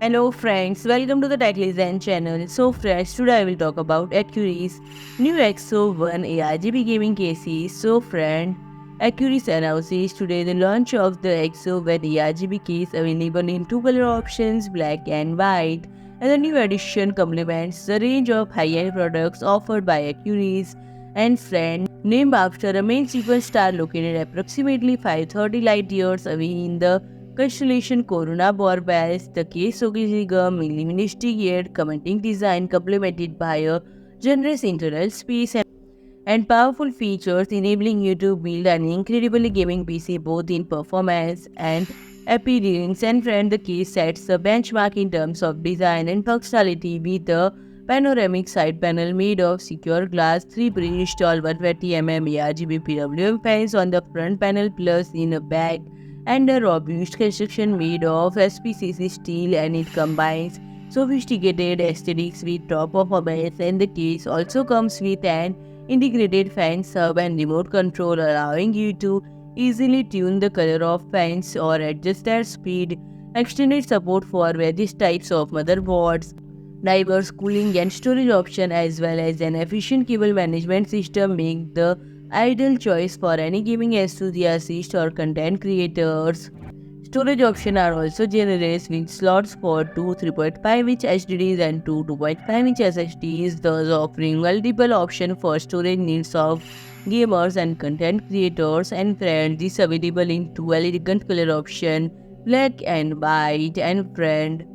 Hello friends, welcome to the TechListen channel. So friends, today I will talk about AQIRYS new XO-1 ARGB gaming cases. So friend, AQIRYS announces today the launch of the XO-1 ARGB case available in two color options, black and white. And the new edition complements the range of high-end products offered by AQIRYS and friend, named after a main sequence star located approximately 530 light years away in the constellation Corona Borealis. The case showcases a minimalistic yet commanding design complemented by a generous internal space and powerful features, enabling you to build an incredibly gaming PC both in performance and appearance. And friend, the case sets a benchmark in terms of design and functionality with a panoramic side panel made of secure glass, 3 pre-installed 120mm ARGB PWM fans on the front panel plus in a back, and a robust construction made of SPCC steel, and it combines sophisticated aesthetics with top performance. And the case also comes with an integrated fan sub and remote control, allowing you to easily tune the color of fans or adjust their speed. Extended support for various types of motherboards, diverse cooling and storage option, as well as an efficient cable management system make the ideal choice for any gaming enthusiast or content creators. Storage options are also generous with slots for two 3.5-inch HDDs and two 2.5-inch SSDs, thus offering multiple options for storage needs of gamers and content creators. And friend, this available in two elegant color options, black and white. And friend,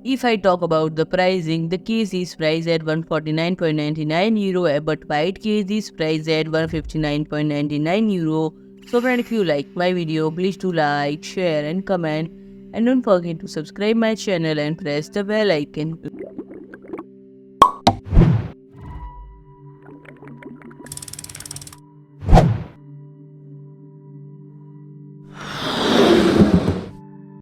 if I talk about the pricing, the case is priced at €149.99, but white case is priced at €159.99. So friend, if you like my video, please do like, share and comment, and don't forget to subscribe my channel and press the bell icon.